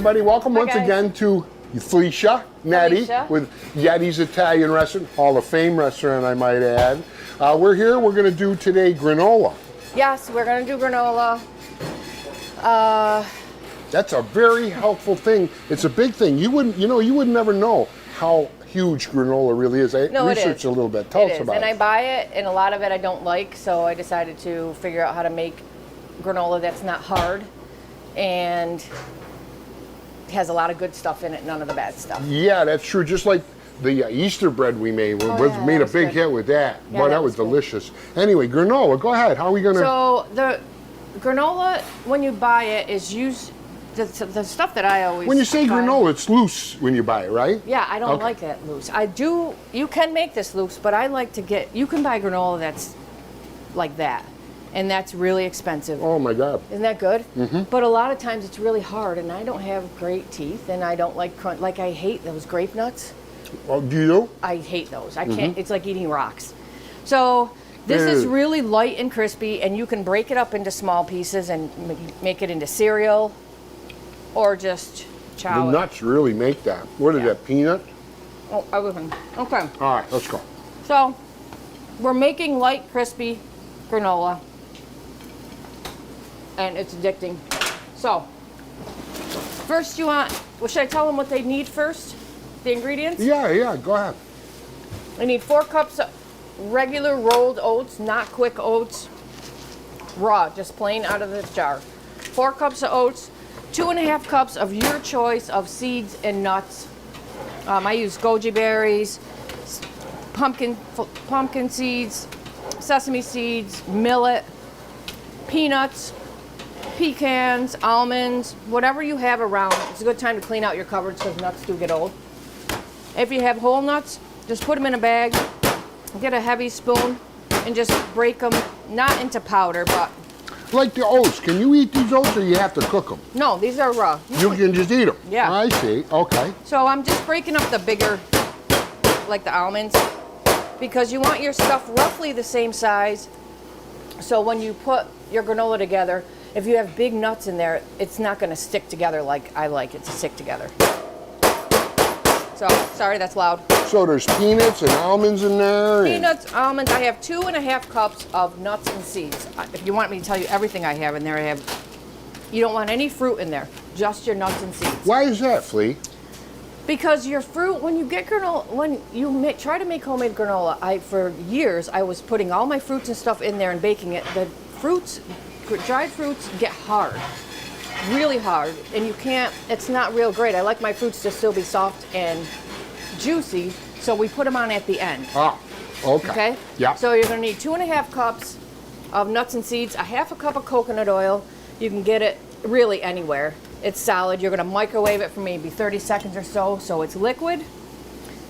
everybody. Welcome once again to Felicia, Nettie, with Yetty's Italian Restaurant, Hall of Fame restaurant, I might add. We're here. We're going to do today granola. Yes, we're going to do granola. That's a very helpful thing. It's a big thing. You wouldn't, you would never know how huge granola really is. I researched a little bit. Tell us about it. And I buy it, and a lot of it I don't like, so I decided to figure out how to make granola that's not hard and has a lot of good stuff in it, none of the bad stuff. Yeah, that's true. Just like the Easter bread we made, made a big hit with that. Yeah, Boy, that was delicious. Anyway, granola, go ahead. How are we going to... So the granola, when you buy it, is used... The stuff that I always... When you say granola, it's loose when you buy it, right? Yeah, I don't like that loose. You can make this loose, but I like to get... You can buy granola that's like that. And that's really expensive. Oh my God. Isn't that good? Mm-hmm. But a lot of times it's really hard, and I don't have great teeth, and I don't like crunch. Like, I hate those grape nuts. Oh, do you? I hate those. I can't. It's like eating rocks. So this is really light and crispy, and you can break it up into small pieces and make it into cereal, or just chow The it. nuts really make that. What is that, peanut? Oh, everything. Okay. All right, let's go. So we're making light, crispy granola. And it's addicting. So, first should I tell them what they need first? The ingredients? Yeah, go ahead. They need 4 cups of regular rolled oats, not quick oats, raw, just plain out of the jar. 4 cups of oats, 2.5 cups of your choice of seeds and nuts. I use goji berries, pumpkin seeds, sesame seeds, millet, peanuts, pecans, almonds, whatever you have around. It's a good time to clean out your cupboards because nuts do get old. If you have whole nuts, just put them in a bag, get a heavy spoon, and just break them, not into powder, but... Like the oats, can you eat these oats or you have to cook them? No, these are raw. You can just eat them? Yeah. I see, okay. So I'm just breaking up the bigger, like the almonds, because you want your stuff roughly the same size. So when you put your granola together, if you have big nuts in there, it's not going to stick together like I like it to stick together. So, sorry, that's loud. So there's peanuts and almonds in there? Peanuts, almonds. I have 2.5 cups of nuts and seeds. If you want me to tell you everything I have in there, you don't want any fruit in there, just your nuts and seeds. Why is that, Flea? Because your fruit, when you get granola, when you try to make homemade granola, for years I was putting all my fruits and stuff in there and baking it. The dried fruits get hard, really hard, and it's not real great. I like my fruits to still be soft and juicy, so we put them on at the end. Ah, okay. Okay? Yeah. So you're going to need 2.5 cups of nuts and seeds, a 1/2 cup of coconut oil. You can get it really anywhere. It's solid. You're going to microwave it for maybe 30 seconds or so it's liquid.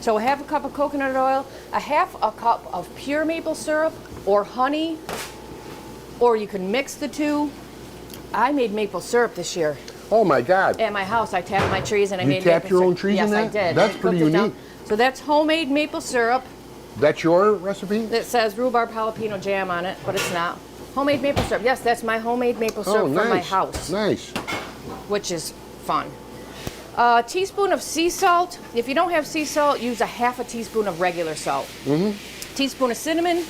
So a 1/2 cup of coconut oil, a 1/2 cup of pure maple syrup or honey, or you can mix the two. I made maple syrup this year. Oh my God. At my house, I tapped my trees and I made maple syrup. You tapped your own trees in that? Yes, I did. That's pretty unique. So that's homemade maple syrup. That's your recipe? It says rhubarb jalapeno jam on it, but it's not. Homemade maple syrup. Yes, that's my homemade maple syrup from my house. Nice. Which is fun. A teaspoon of sea salt. If you don't have sea salt, use a 1/2 teaspoon of regular salt. Teaspoon of cinnamon.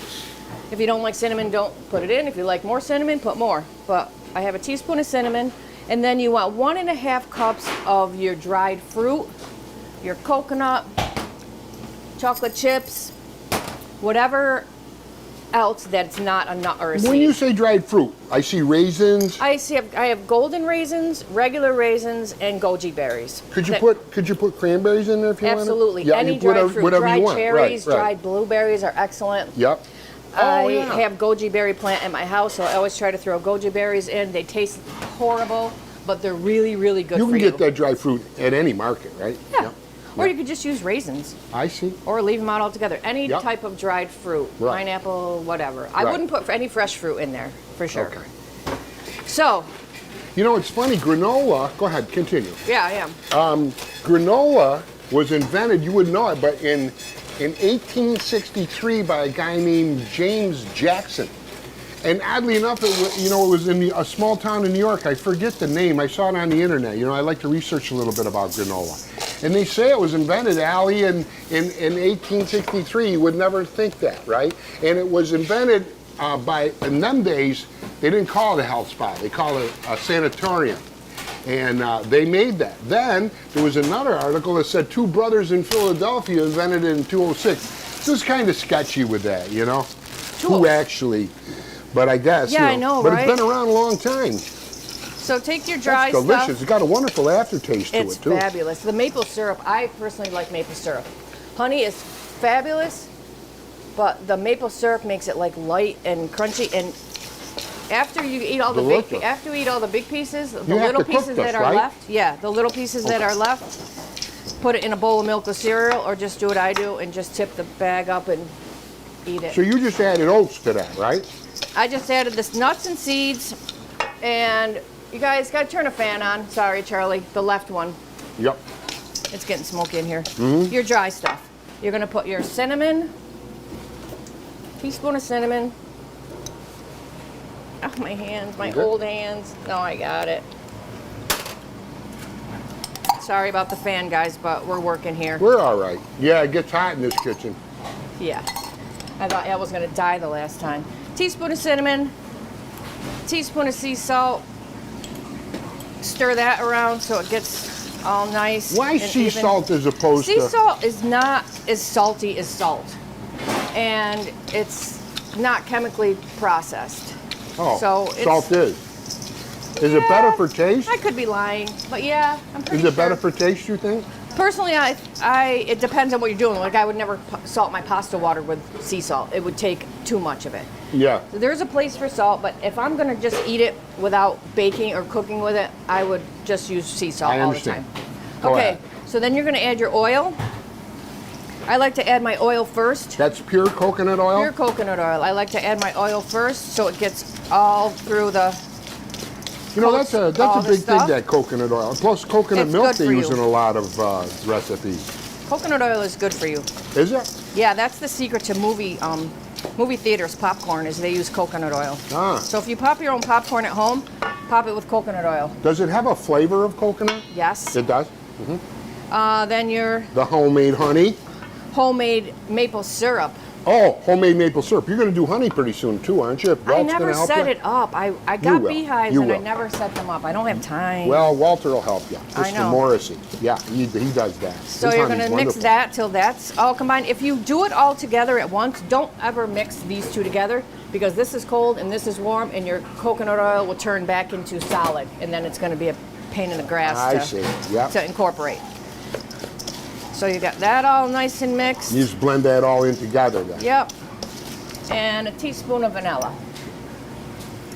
If you don't like cinnamon, don't put it in. If you like more cinnamon, put more. But I have a teaspoon of cinnamon. And then you want 1.5 cups of your dried fruit, your coconut, chocolate chips, whatever else that's not a nut or a seed. When you say dried fruit, I see raisins. I have golden raisins, regular raisins, and goji berries. Could you put cranberries in there if you want? Absolutely. Yeah, Any you put dried fruit. whatever Dried you want. cherries, Right. dried blueberries are excellent. Yep. I have goji berry plant at my house, so I always try to throw goji berries in. They taste horrible, but they're really, really good for you. You can get that dried fruit at any market, right? Yeah. Yep. Or you could just use raisins. I see. Or leave them out altogether. Any type of dried fruit, pineapple, whatever. I wouldn't put any fresh fruit in there, for sure. Okay. So. You know, it's funny, granola, go ahead, continue. Yeah, I am. Granola was invented, you wouldn't know it, but in 1863 by a guy named James Jackson. And oddly enough, it was in a small town in New York. I forget the name. I saw it on the internet. I like to research a little bit about granola. And they say it was invented, Allie, in 1863. You would never think that, right? And it was invented in them days, they didn't call it a health spa. They called it a sanatorium. And they made that. Then there was another article that said 2 brothers in Philadelphia invented it in 206. This is kind of sketchy with that, Who actually, but I guess. Yeah, I know, but right? It's been around a long time. So take your dry That's delicious. stuff. It's got a wonderful aftertaste to it, too. It's fabulous. The maple syrup, I personally like maple syrup. Honey is fabulous, but the maple syrup makes it like light and crunchy. And after you eat all the big pieces, the little pieces that are left, the little pieces that are left, put it in a bowl of milk with cereal, or just do what I do and just tip the bag up and eat it. So you just added oats to that, right? I just added this nuts and seeds, and you guys got to turn a fan on. Sorry, Charlie, the left one. Yep. It's getting smoky in here. Your dry stuff. You're going to put your cinnamon, teaspoon of cinnamon. Oh, my hands, my old hands. No, I got it. Sorry about the fan, guys, but we're working here. We're all right. Yeah, it gets hot in this kitchen. Yeah. I thought I was going to die the last time. Teaspoon of cinnamon, teaspoon of sea salt. Stir that around so it gets all nice. Why sea salt as opposed to... Sea salt is not as salty as salt. And it's not chemically processed. Oh, so salt is. Is it better for taste? I could be lying, but yeah, I'm pretty sure. Is it better for taste, you think? Personally, it depends on what you're doing. Like, I would never salt my pasta water with sea salt. It would take too much of it. Yeah. So there's a place for salt, but if I'm going to just eat it without baking or cooking with it, I would just use sea salt all the time. Okay, so then you're going to add your oil. I like to add my oil first. That's pure coconut oil? Pure coconut oil. I like to add my oil first so it gets all through the... that's a big thing, that coconut oil. Plus coconut milk they use in a lot of recipes. Coconut oil is good for you. Is it? Yeah, that's the secret to movie theaters popcorn, is they use coconut oil. Ah. So if you pop your own popcorn at home, pop it with coconut oil. Does it have a flavor of coconut? Yes. It does? Then your... The homemade honey? Homemade maple syrup. Oh, homemade maple syrup. You're going to do honey pretty soon too, aren't you? I never set it up. I got beehives and I never set them up. I don't have time. Well, Walter will help you. I know. Mr. Morrissey. Yeah, he does that. So you're going to mix that till that's all combined. If you do it all together at once, don't ever mix these two together, because this is cold and this is warm, and your coconut oil will turn back into solid, and then it's going to be a pain in the grass to incorporate. So you got that all nice and mixed. You just blend that all in together then. Yep. And a teaspoon of vanilla.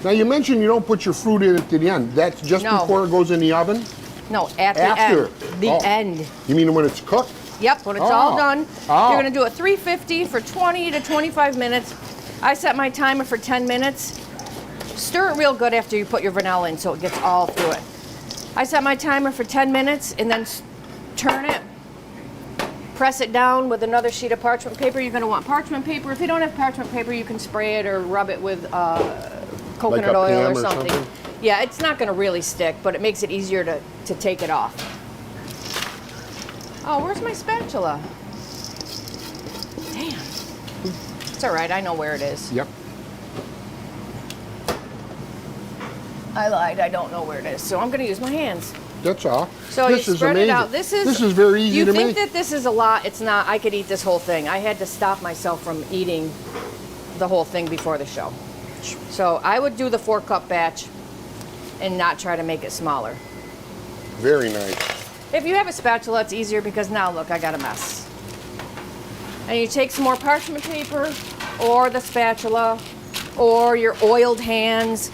Now you mentioned you don't put your fruit in at the end. That's just before it goes in the oven? No, at the end. The end. You mean when it's cooked? Yep, when it's all done. You're going to do it 350 for 20 to 25 minutes. I set my timer for 10 minutes. Stir it real good after you put your vanilla in so it gets all through it. I set my timer for 10 minutes and then turn it. Press it down with another sheet of parchment paper. You're going to want parchment paper. If you don't have parchment paper, you can spray it or rub it with coconut oil or something. Yeah, it's not going to really stick, but it makes it easier to take it off. Oh, where's my spatula? Damn. It's all right. I know where it is. Yep. I lied. I don't know where it is, so I'm going to use my hands. That's all. So you spread it out. This is very easy to make. You think that this is a lot? It's not. I could eat this whole thing. I had to stop myself from eating the whole thing before the show. So I would do the 4-cup batch and not try to make it smaller. Very nice. If you have a spatula, it's easier because now look, I got a mess. And you take some more parchment paper or the spatula or your oiled hands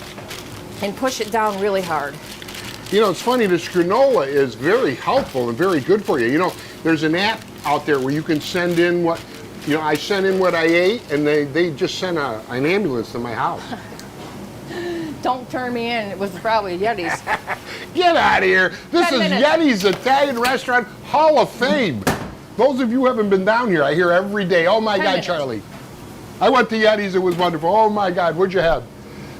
and push it down really hard. It's funny, this granola is very helpful and very good for you. There's an app out there where you can send in what, I sent in what I ate, and they just sent an ambulance to my house. Don't turn me in. It was probably Yettys. Get out of here. This is Yettys Italian Restaurant Hall of Fame. Those of you who haven't been down here, I hear every day, oh my God, Charlie. I went to Yettys, it was wonderful. Oh my God, what'd you have?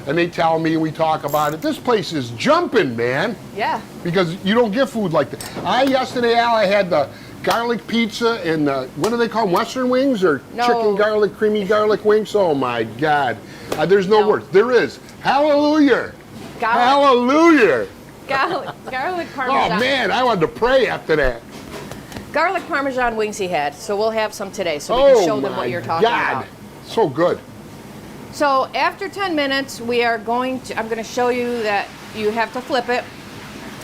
and they tell me, and we talk about it. This place is jumping, man. Yeah. Because you don't get food like that. Yesterday, Al, I had the garlic pizza and what do they call them, Western wings or chicken garlic, creamy garlic wings? Oh my God. There's no words. There is. Hallelujah. Hallelujah. Garlic parmesan. Oh man, I wanted to pray after that. Garlic parmesan wings he had, so we'll have some today so we can show them what you're talking about. So good. So after 10 minutes, I'm going to show you that you have to flip it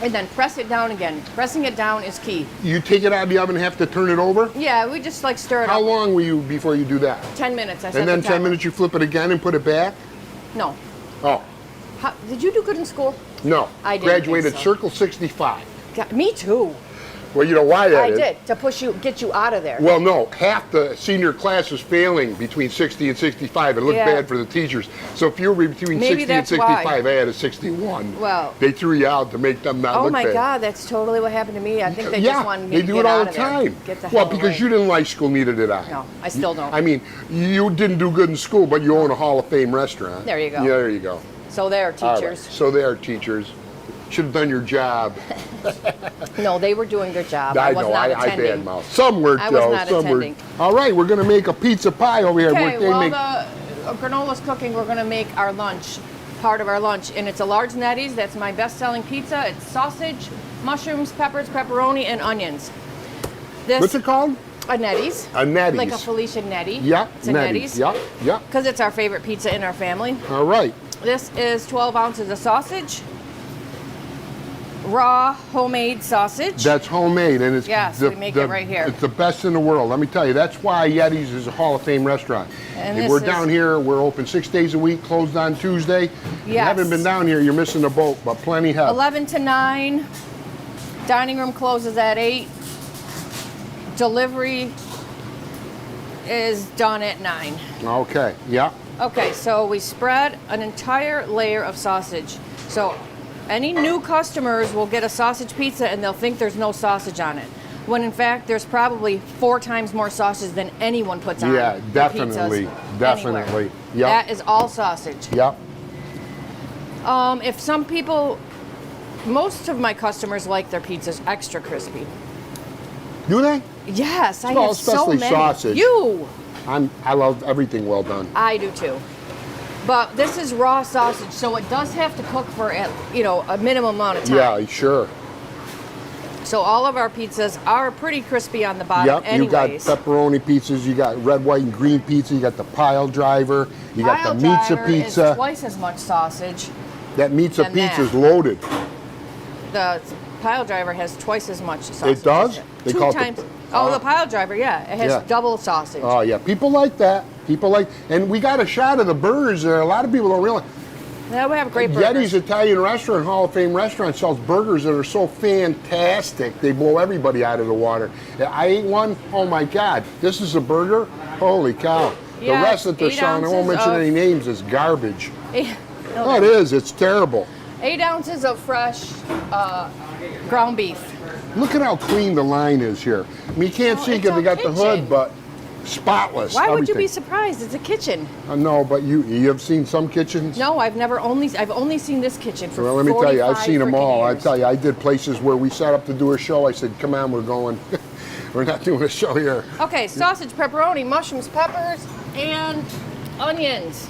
and then press it down again. Pressing it down is key. You take it out of the oven and have to turn it over? Yeah, we just like stir it How up. long will you before you do that? 10 minutes, I said. And then 10 minutes you flip it again and put it back? No. Oh. Did you do good in school? No. I didn't Graduated think so. Circle 65. God, me too. Well, you know why that is? I did, to get you out of there. Well, no, half the senior class was failing between 60 and 65. It looked bad for the teachers. So if you were between 60 and 65, I had a 61. Well, they threw you out to make them not look bad. Oh my God, that's totally what happened to me. I think they just wanted me to get out of there. They do it all the time. Well, because you didn't like school, neither did I. No, I still don't. I mean, you didn't do good in school, but you own a Hall of Fame restaurant. There you go. Yeah, there you go. So there, teachers. Right. So there, teachers. Should have done your job. No, they were doing their job. I was know, not I attending. badmouth. Some were, Joe. I was not some attending. Were. All right, we're going to make a pizza pie over here. Okay, while the granola's cooking, we're going to make our lunch, part of our lunch. And it's a large Yettys. That's my best-selling pizza. It's sausage, mushrooms, peppers, pepperoni, and onions. What's it called? A Yettys. A Yettys. Like a Felicia Yeti. Yep, It's a Yettys. Yep, yep. Because it's our favorite pizza in our family. All right. This is 12 ounces of sausage. Raw homemade sausage. That's homemade, and it's we make it right here. It's the best in the world. Let me tell you, that's why Yettys is a Hall of Fame restaurant. And we're down here. We're open 6 days a week, closed on Tuesday. If you haven't been down here, you're missing a boat, but plenty have. 11 to 9. Dining room closes at 8. Delivery is done at 9. Okay. Yeah. Okay, so we spread an entire layer of sausage. So any new customers will get a sausage pizza and they'll think there's no sausage on it, when in fact there's probably 4 times more sausage than anyone puts on. Yeah, definitely, definitely. Yep. That is all sausage. Yep. If some people, most of my customers like their pizzas extra crispy. Do they? Yes, I have so many. Especially sausage. I love everything well done. I do too. But this is raw sausage, so it does have to cook for a minimum amount of time. Yeah, sure. So all of our pizzas are pretty crispy on the bottom. Yep, you got pepperoni pizzas, you got red, white, and green pizza, you got the pile driver, you got the pizza pizza. Is twice as much sausage. That pizza is loaded. The pile driver has twice as much sausage. It does? They 2 times. The pile driver, yeah. It has double sausage. Oh, yeah. People like that. And we got a shot of the burgers there. A lot of people don't realize. Yeah, we have great burgers. Yettys Italian Restaurant, Hall of Fame restaurant, sells burgers that are so fantastic. They blow everybody out of the water. I ate one. Oh, my God. This is a burger? Holy cow. Yeah, the rest that they're selling, I won't mention any names, is garbage. Oh, it is. It's terrible. 8 ounces of fresh ground beef. Look at how clean the line is here. I mean, you can't see because they got the hood, but spotless. Why would you be surprised? It's a kitchen. No, but you have seen some kitchens? No, I've only seen this kitchen for 45 Well, let me tell you, I've seen them all. Years. I tell you, I did places where we set up to do a show. I said, come on, we're going. We're not doing a show here. Okay, sausage, pepperoni, mushrooms, peppers, and onions.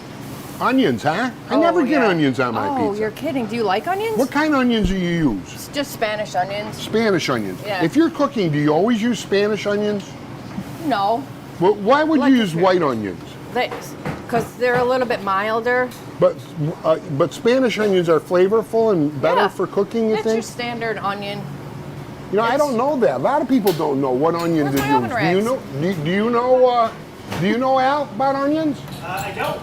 Onions, huh? I never get onions on my pizza. Oh, you're kidding. Do you like onions? What kind of onions do you use? It's just Spanish onions. Spanish onions. Yeah. If you're cooking, do you always use Spanish onions? No. Well, why would you use white onions? Because they're a little bit milder. But Spanish onions are flavorful and better for cooking, you think? It's your standard onion. You know, I don't know that. A lot of people don't know what onions to use. Do you know, Al, about onions? I don't.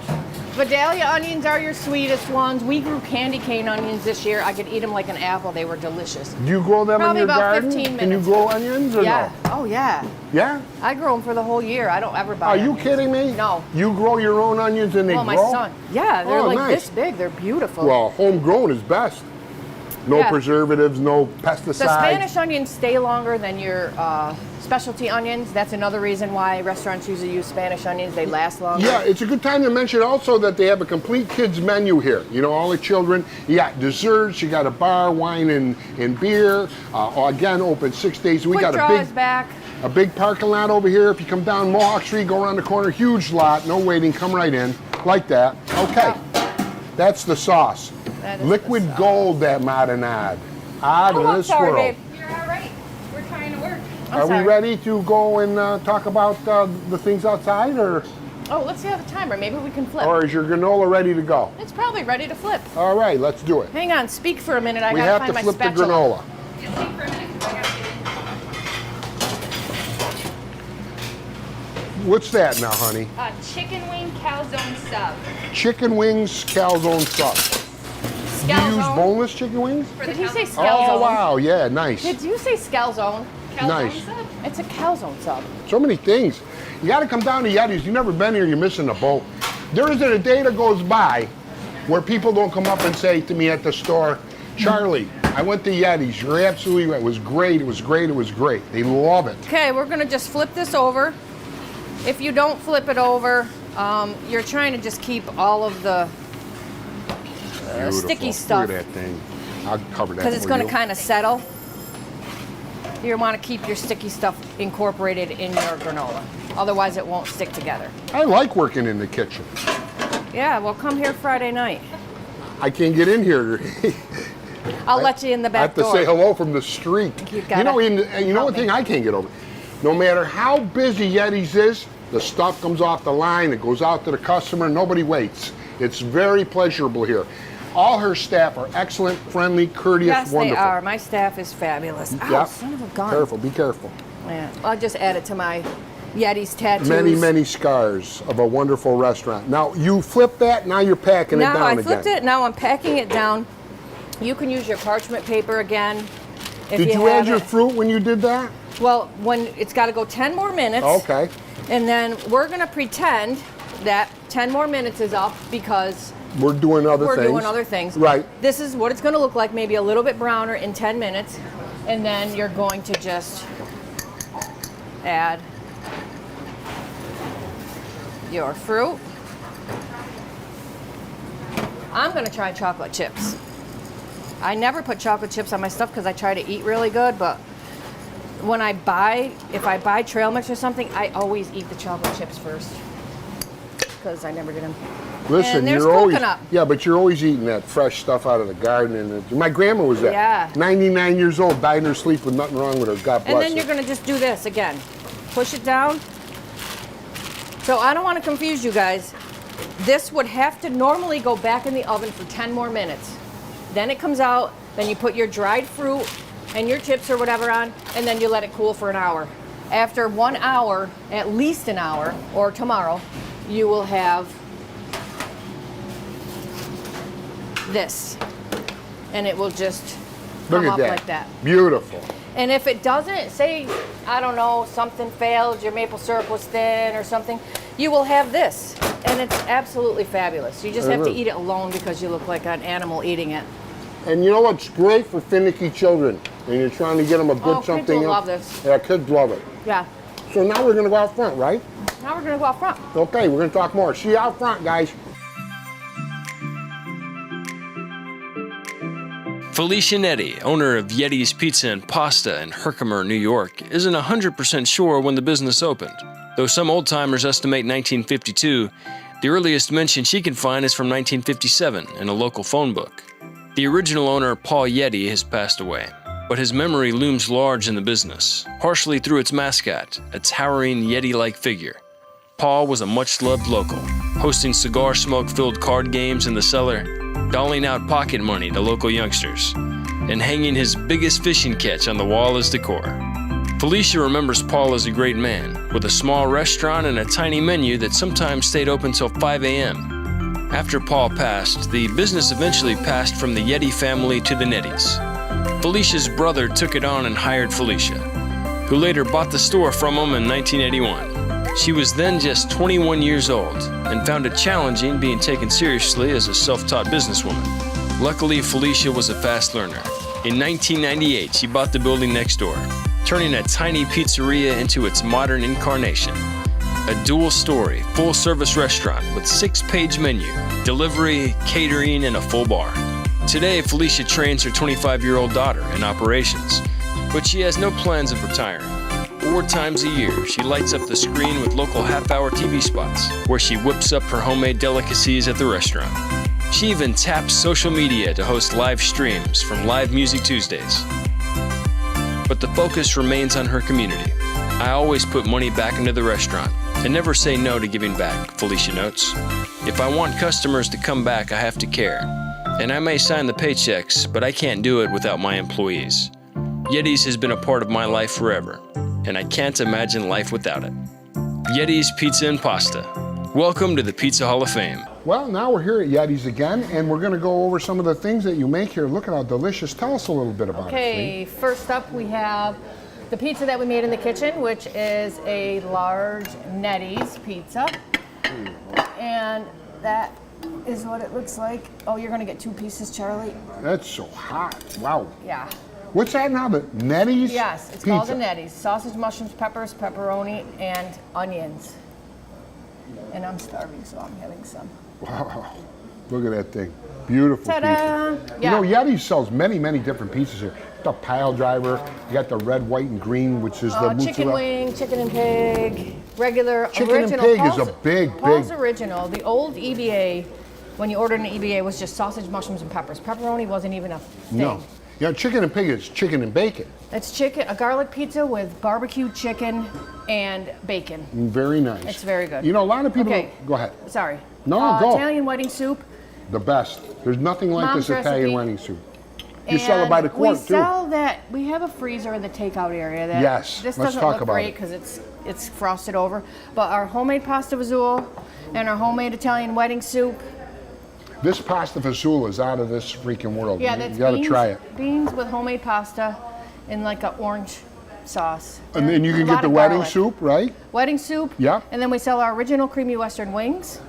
Vidalia onions are your sweetest ones. We grew candy cane onions this year. I could eat them like an apple. They were delicious. Do you grow them in your garden? 15 minutes. Can you grow onions or no? Oh, yeah. Yeah? I grow them for the whole year. I don't ever buy Are onions. you kidding me? No. You grow your own onions and they grow? Well, my son. Yeah, they're like nice. this big. They're beautiful. Well, homegrown is best. No preservatives, no pesticides. The Spanish onions stay longer than your specialty onions. That's another reason why restaurants usually use Spanish onions. They last longer. Yeah, it's a good time to mention also that they have a complete kids menu here. You know, all the children. You got desserts, you got a bar, wine and beer. Again, open 6 days. We got a big parking lot over here. If you come down Mohawk Street, go around the corner, huge lot, no waiting, come right in, like that. Okay, that's the sauce. Liquid gold, that marinade. Out of this sorry, world. babe. You're all right. We're trying to work. Are we ready to go and talk about the things outside, or? Oh, let's see how the timer. Maybe we can flip. Or is your granola ready to go? It's probably ready to flip. All right, let's do it. Hang on, speak for a minute. I We gotta have find to my flip the spatula. granola. Yeah, speak for a minute, 'cause I gotta get What's that now, honey? chicken wing calzone sub. Chicken wings, calzone sauce. Do you use boneless chicken wings? Did you say scalzone? Oh, wow, yeah, nice. Did you say scalzone? Nice. Sub? It's a calzone sub. So many things. You got to come down to Yettys. You've never been here, you're missing a boat. There isn't a day that goes by where people don't come up and say to me at the store, Charlie, I went to Yettys. You're absolutely right. It was great. It was great. It was great. They love it. Okay, we're gonna just flip this over. If you don't flip it over, you're trying to just keep all of the sticky stuff. Look at that thing. I'll cover that because it's for going to you. kind of settle. You want to keep your sticky stuff incorporated in your granola. Otherwise, it won't stick together. I like working in the kitchen. Yeah, well, come here Friday night. I can't get in here. I'll let you in the back door. I have to say hello from the street. You know one thing I can't get over? No matter how busy Yettys is, the stuff comes off the line, it goes out to the customer, nobody waits. It's very pleasurable here. All her staff are excellent, friendly, courteous, yes, wonderful. Yes, they are. My staff is fabulous. Ow, Yep. son of a gun. Careful, be careful. Yeah, I'll just add it to my Yettys tattoos. Many, many scars of a wonderful restaurant. Now, you flip that, now you're packing it down again. Now I flipped it, now I'm packing it down. You can use your parchment paper again. Did you add your fruit when you did that? Well, when it's got to go 10 more minutes. Okay. And then we're going to pretend that 10 more minutes is up because we're doing other things. Right. This is what it's going to look like, maybe a little bit browner in 10 minutes. And then you're going to just add your fruit. I'm going to try chocolate chips. I never put chocolate chips on my stuff because I try to eat really good, but when if I buy trail mix or something, I always eat the chocolate chips first because I never did them. Listen, and there's you're coconut. but you're always eating that fresh stuff out of the garden. And my grandma was that. Yeah. 99 years old, died in her sleep with nothing wrong with her. God bless her. And then you're going to just do this again. Push it down. So I don't want to confuse you guys. This would have to normally go back in the oven for 10 more minutes. Then it comes out, then you put your dried fruit and your chips or whatever on, and then you let it cool for an hour. After 1 hour, at least an hour, or tomorrow, you will have this. And it will just come up like that. Beautiful. And if it doesn't, say, I don't know, something failed, your maple syrup was thin or something, you will have this. And it's absolutely fabulous. You just have to eat it alone because you look like an animal eating it. And you know what's great for finicky children? And you're trying to get them a good something. Kids will love this. Yeah, kids love it. Yeah. So now we're going to go out front, right? Now we're going to go out front. Okay, we're going to talk more. See you out front, guys. Felicia Netti, owner of Yetty's Pizza and Pasta in Herkimer, New York, isn't 100% sure when the business opened. Though some old-timers estimate 1952, the earliest mention she can find is from 1957 in a local phone book. The original owner, Paul Yeti, has passed away, but his memory looms large in the business, partially through its mascot, a towering Yeti-like figure. Paul was a much-loved local, hosting cigar smoke-filled card games in the cellar, doling out pocket money to local youngsters, and hanging his biggest fishing catch on the wall as decor. Felicia remembers Paul as a great man, with a small restaurant and a tiny menu that sometimes stayed open till 5 a.m. After Paul passed, the business eventually passed from the Yeti family to the Nettys. Felicia's brother took it on and hired Felicia, who later bought the store from him in 1981. She was then just 21 years old and found it challenging being taken seriously as a self-taught businesswoman. Luckily, Felicia was a fast learner. In 1998, she bought the building next door, turning a tiny pizzeria into its modern incarnation. A dual-story, full-service restaurant with 6-page menu, delivery, catering, and a full bar. Today, Felicia trains her 25-year-old daughter in operations, but she has no plans of retiring. 4 times a year, she lights up the screen with local half-hour TV spots, where she whips up her homemade delicacies at the restaurant. She even taps social media to host live streams from Live Music Tuesdays. But the focus remains on her community. I always put money back into the restaurant and never say no to giving back, Felicia notes. If I want customers to come back, I have to care. And I may sign the paychecks, but I can't do it without my employees. Yettys has been a part of my life forever, and I can't imagine life without it. Yettys Pizza and Pasta. Welcome to the Pizza Hall of Fame. Well, now we're here at Yettys again, and we're going to go over some of the things that you make here. Look at how delicious. Tell us a little bit about it, Okay, first up we have the pizza that we made in the kitchen, which is a large Yettys pizza. And that is what it looks like. Oh, you're going to get 2 pieces, Charlie? That's so hot. Wow. Yeah. What's that now? The Yettys? Yes, it's pizza. called a Yettys. Sausage, mushrooms, peppers, pepperoni, and onions. And I'm starving, so I'm having some. Wow. Look at that thing. Beautiful Ta-da! pizza. Yeah. You know, Yettys sells many, many different pizzas here. The pile driver, you got the red, white, and green, which is the Chicken mozzarella. wing, chicken and pig, regular, Chicken and original. pig is Paul's- a big, Paul's big- original. The old EBA, when you ordered an EBA, was just sausage, mushrooms, and peppers. Pepperoni wasn't even a thing. No. Yeah, chicken and pig is chicken and bacon. It's chicken, a garlic pizza with barbecue chicken and bacon. Very nice. It's very good. You know, a lot of people. Okay. Go ahead. Sorry. No, go. Italian wedding soup. The best. There's nothing like Mom's this Italian recipe. wedding soup. You sell it by the And quart we sell that. We have a freezer in the takeout area. That Yes, This let's doesn't talk look about great it. because it's frosted over. But our homemade pasta fazool and our homemade Italian wedding soup. too. This pasta fazool is out of this freaking world. Yeah, you that's gotta beans, try it. Beans with homemade pasta in like an orange sauce. And then you A can lot get the of wedding garlic. soup, right? Wedding soup. Yeah. And then we sell our original creamy western wings.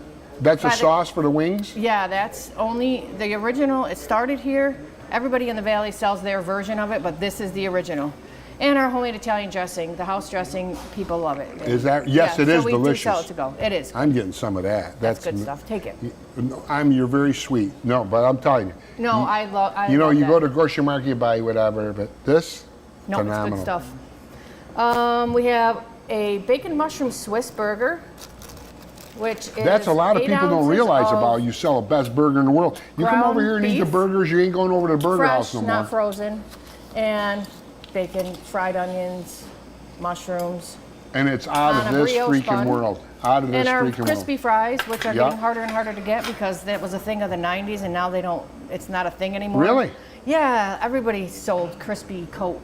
That's a By the- sauce for the wings. Yeah, that's only the original. It started here. Everybody in the valley sells their version of it, but this is the original. And our homemade Italian dressing, the house dressing, people love it. Is that? Yes, Yeah, it is so we delicious. do sell it to go. It is. I'm getting some of that. That's good stuff. Take it. You're very sweet. No, but I'm telling you. No, I love. You know, love you that. go to grocery market, you buy whatever, but this, No, phenomenal. it's good stuff. We have a bacon mushroom Swiss burger, which is That's a lot of 8 people don't ounces realize of about. You sell the best burger in the world. You come ground over here and eat the beef, burgers, you ain't going over to the burger fresh, house no more. not frozen, and bacon, fried onions, mushrooms, And it's out on of a this brioche freaking bun. world. Out of this and our freaking crispy world. fries, which are Yeah. getting harder and harder to get because that was a thing of the 90s, and now they don't. It's not a thing anymore. Really? Yeah, everybody sold crispy coat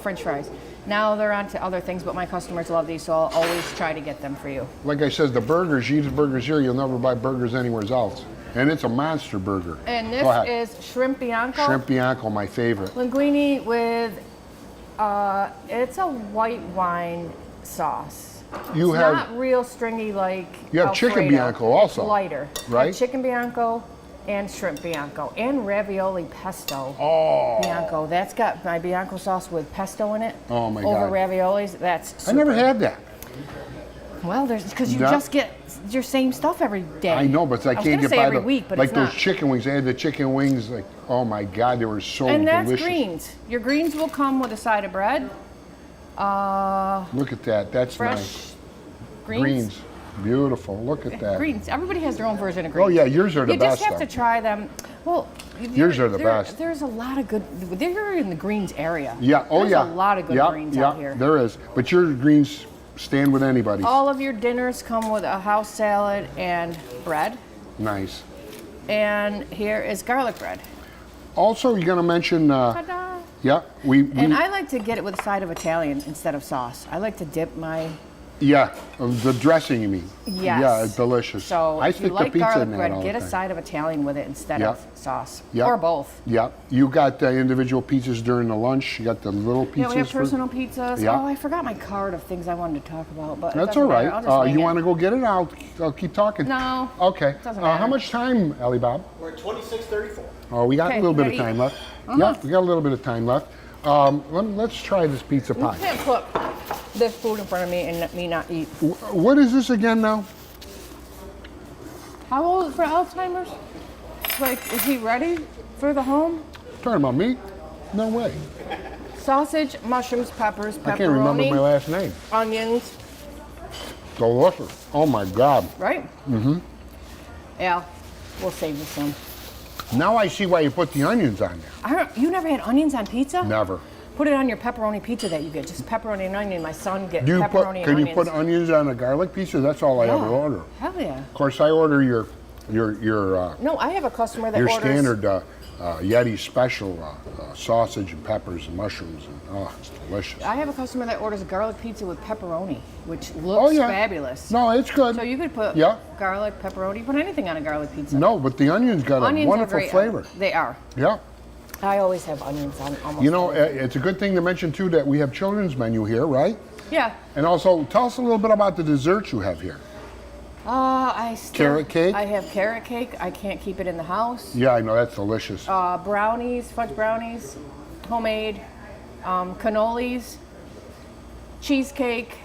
French fries. Now they're on to other things, but my customers love these, so I'll always try to get them for you. Like I said, the burgers, you eat the burgers here, you'll never buy burgers anywhere else. And it's a monster burger. And Go ahead. this is shrimp bianco. Shrimp Bianco, my favorite. Linguine with, it's a white wine sauce. You It's have not real stringy like You have chicken Alfredo. Bianco also, It's lighter. I right? have chicken Bianco and shrimp Bianco and ravioli pesto Oh. Bianco. That's got my Bianco sauce with pesto in it. Oh, my Over God. raviolis. That's I never super. had that. Well, there's because you No. just get your same stuff every day. I know, but I was can't gonna get say by every the week, but like it's those not. chicken wings. They had the chicken wings, like, oh my God, they were so And that's delicious. greens. Your greens will come with a side of bread. Look at that. That's Fresh nice. greens. Beautiful. Look at that. Greens. Everybody has their own version of greens. Oh yeah, yours are the You best. just have to though. try them. Well, Yours are the best. There's a lot of good. They're in the greens area. Yeah. Oh there's yeah. a lot of good yeah, greens yeah, out here. There is, but your greens stand with anybody. All of your dinners come with a house salad and bread. Nice. And here is garlic bread. Also, you're gonna mention. Ta-da! Yeah, we And I like to get it with a side of Italian instead of sauce. I like to dip my. yeah, the dressing you mean? Yes. Yeah, it's delicious. So I if you stick like the pizza garlic in that bread, all get the a time. side of Italian with it instead Yeah. of sauce. Yeah. Or both. Yeah, you got individual pizzas during the lunch. You got the little pizzas. Yeah, we have for- personal pizzas. Yeah. Oh, I forgot my card of things I wanted to talk about, but it That's doesn't all right. matter. I'll just wing You it. want to go get it? I'll keep talking. No. Okay. Doesn't How matter. much time, Ellie Bob? We're at 26:34. Oh, we got Okay, a little bit of ready? time left. Uh-huh. Yeah, we got a little bit of time left. Let's try this pizza You pie. can't put this food in front of me and me not eat. What is this again now? How old for Alzheimer's? Like, is he ready for the home? Talking about me? No way. Sausage, mushrooms, peppers, pepperoni, I can't remember my last name. onions, Delicious. Oh my God. right? Mm-hmm. Yeah, we'll save you some. Now I see why you put the onions on there. You never had onions on pizza? Never. Put it on your pepperoni pizza that you get. Just pepperoni and onion. My son gets Do you pepperoni and can onions. you put onions on a garlic pizza? That's all I ever order. Hell yeah. Of course, I order your No, I have a customer that your orders. standard Yeti special sausage and peppers and mushrooms, and oh, it's delicious. I have a customer that orders garlic pizza with pepperoni, which looks fabulous. No, it's good. So you could put garlic, pepperoni, put anything on a garlic pizza. No, but the onions got Onions a wonderful are great. flavor. They are. Yeah. I always have onions on almost. You know, everything. it's a good thing to mention too that we have children's menu here, right? Yeah. And also, tell us a little bit about the desserts you have here. Carrot cake? I have carrot cake. I can't keep it in the house. Yeah, I know, that's delicious. Brownies, fudge brownies, homemade, cannolis, cheesecake.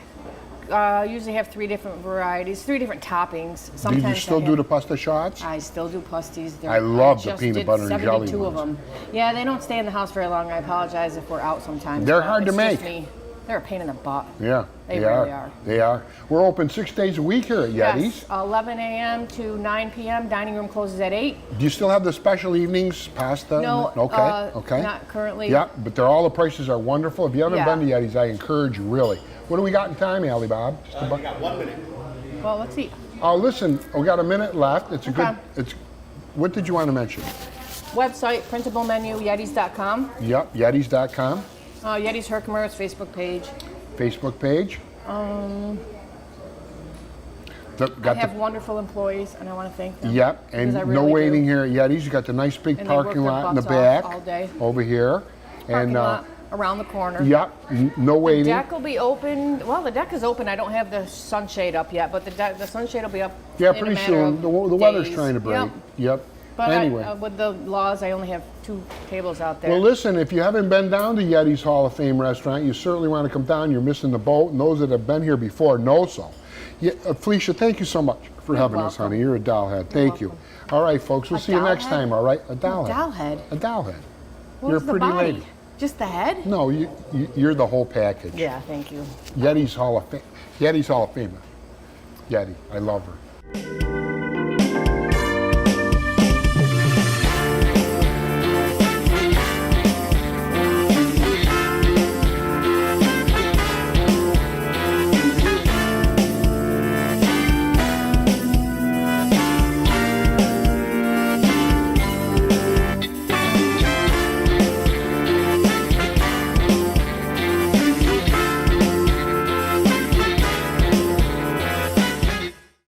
Usually have 3 different varieties, 3 different toppings. Sometimes Do you still do the pasta shots? I still do pasties. I love the just peanut did butter and jelly 72 of ones. them. Yeah, they don't stay in the house very long. I apologize if we're out sometimes. They're but hard to it's just make. me. They're a pain in the butt. Yeah, They really are. They are. We're open 6 days a week here at Yettys. Yes, 11 a.m. to 9 p.m. Dining room closes at 8. Do you still have the special evenings pasta? No, Okay. not currently. Yeah, but all the prices are wonderful. If you haven't Yeah. been to Yettys, I encourage you, really. What do we got in time, Allie Bob? We got 1 minute. Well, let's see. Oh, listen, we got a minute left. It's a Okay. good, what did you want to mention? Website, printable menu, yettys.com. Yep, Yettys.com, Yettys Herkimer's Facebook page. Facebook page. I have wonderful employees, and I want to thank them. Yep, and because I no really waiting do. here at Yettys. You got the nice big And they work parking their lot in the butts off back all day. over here. Parking lot around the corner. Yep, no waiting. Deck will be open. Well, the deck is open. I don't have the sunshade up yet, but the sunshade will be up. Yeah, in a pretty matter soon. of The weather's days. trying to break. Yep. Yep. But Anyway. with the laws, I only have 2 tables out there. Well, listen, if you haven't been down to Yetty's Hall of Fame restaurant, you certainly want to come down. You're missing the boat, and those that have been here before know so. Yeah, Felicia, thank you so much for having us, welcome. honey. You're a dollhead. Thank you. All right, folks, we'll see you next dollhead? time, all right? A dollhead. Dollhead? A dollhead. What You're a was the pretty body? lady. Just the head? No, you're the whole package. Yeah, thank you. Yetty's Hall of Fame. Yetty's Hall of Fame. Yeti. I love her.